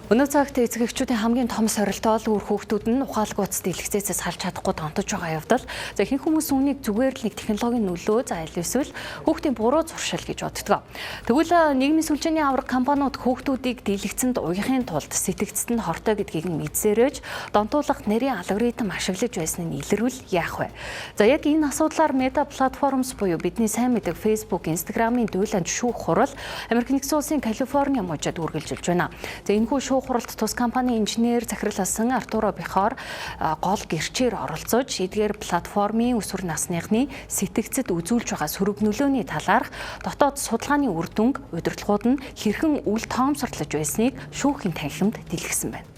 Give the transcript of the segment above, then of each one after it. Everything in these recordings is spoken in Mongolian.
Өнөө цагт эцэгчүүдийн хамгийн том сорилтол үр хүүхдүүд нь ухаалаг утас дэлгэцээс салж чадахгүй донтож байгаа явдал. За ихэнх хүмүүс үүнийг зүгээр л нэг технологийн нөлөө зайл эсвэл хүүхдийн буруу зуршил гэж боддог. Тэгвэл нийгмийн сүлжээний авраг компаниуд хүүхдүүдийг дэлгэцэнд уяхын тулд сэтгцэд нь хортой гэдгийг мэдсээрэж донтуулах нарийн алгоритм ашиглаж байсан нь илэрвэл яах вэ? За яг энэ асуудлаар Meta Platforms буюу бидний сайн мэддэг Facebook, Instagram-ын дуйланд шүүх хурал Америк нэгдсэн улсын Калифорни мужид үргэлжилж байна. За энэхүү шүүх хуралд тус компани инженер захирласан Артуро Бихар гол гэрчээр оролцож эдгээр платформын өсвөр насныхны сэтгцэд үзүүлж байгаа сөрөг нөлөөний талаарх дотоод судалгааны үр дүнг удирдлагууд нь хэрхэн үл тоомсорлож байсныг шүүхийн танхимд дэлгэсэн байна.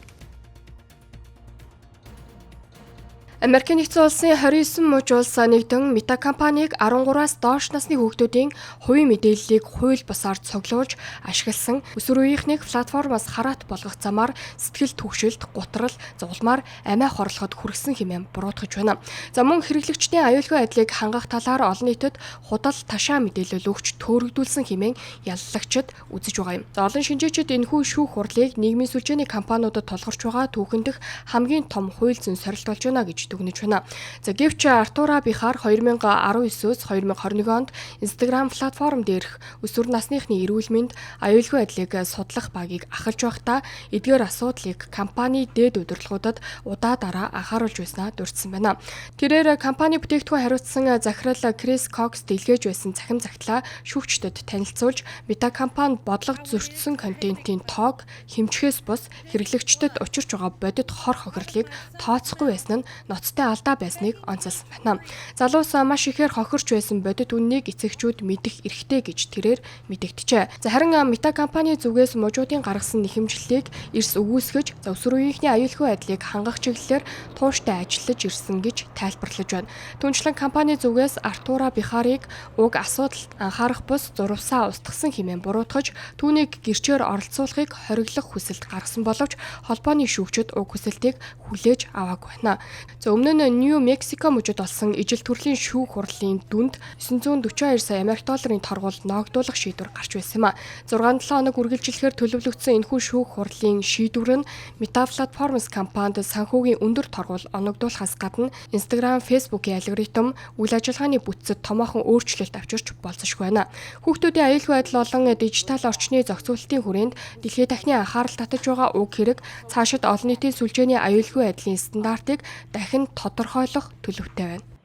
Америк нэгдсэн улсын 29 мужи улс нэгдэн Meta компаниг 13-аас доош насны хүүхдүүдийн хувийн мэдээллийг хууль бусаар цуглуулж ашигласан өсвөр үеийнхнийг платформоос хараат болгох замаар сэтгэл түгшилт, гутрал, зулмаар амиа хорлоход хүргэсэн хэмээн буруутгаж байна. За мөн хэрэглэгчдийн аюулгүй байдлыг хангах талаар олон нийтэд худал ташаа мэдээлэл өгч төөрөгдүүлсэн хэмээн яллагчид үзэж байгаа юм. За олон шинжээчид энэхүү шүүх хурлыг нийгмийн сүлжээний компаниудад тулгарч байгаа түүхэндх хамгийн том хууль зүйн сорилт болж байна гэж дүгнэж байна. За гэвч Артуро Бихар 2019-с 2021 онд Instagram платформ дээрх өсвөр насныхны эрүүл мэнд аюулгүй байдлыг судлах багийг ахалж байхдаа эдгээр асуудлыг компани дээд удирдлагуудад удаа дараа анхааруулж байснаа дурдсан байна. Тэрээр компани бүтээгдэхүүн хариуцсан захирал Крис Кокс дэлгээж байсан цахим загтлаа шүүгчдэд танилцуулж Meta компани бодлого зөрчсөн контентын тоог хэмжихээс бус хэрэглэгчдэд учирч байгаа бодит хор хохирлыг тооцохгүй байсан нь ноцтой алдаа байсныг онцолсон байна. Залуус маш ихээр хохирч байсан бодит үннийг эцэгчүүд мэдэх эрхтэй гэж тэрээр мэдэгдэжээ. За харин Meta компани зүгээс мужуудын гаргасан нэхэмжлэлийг эрс өгүүлсгэж өсвөр үеийнхний аюулгүй байдлыг хангах чиглэлээр тууштай ажиллаж ирсэн гэж тайлбарлаж байна. Түүнчлэн компани зүгээс Артуро Бихарыг уг асуудалд анхаарах бус зурвасаа устгасан хэмээн буруутгаж түүнийг гэрчээр оролцуулахыг хориглох хүсэлт гаргасан боловч холбооны шүүгчид уг хүсэлтийг хүлээж аваагүй байна. За өмнө нь Нью Мексико мужид болсон ижил төрлийн шүүх хурлын дүнд 942 сая Америк долларын торгууль ногдуулах шийдвэр гарч байсан юм а. 6-7 хоног үргэлжлэхээр төлөвлөгдсөн энэхүү шүүх хурлын шийдвэр нь Meta Platforms компанид санхүүгийн өндөр торгууль оногдуулахаас гадна Instagram, Facebook-ийн алгоритм үйл ажиллагааны бүтцэд томоохон өөрчлөлт авчирч болцсошгүй байна. Хүүхдүүдийн аюулгүй байдал болон дижитал орчны зохицуулалтын хүрээнд дэлхийд дахины анхаарал татаж байгаа уг хэрэг цаашид олон нийтийн сүлжээний аюулгүй байдлын стандартыг дахин тодорхойлох төлөвтэй байна.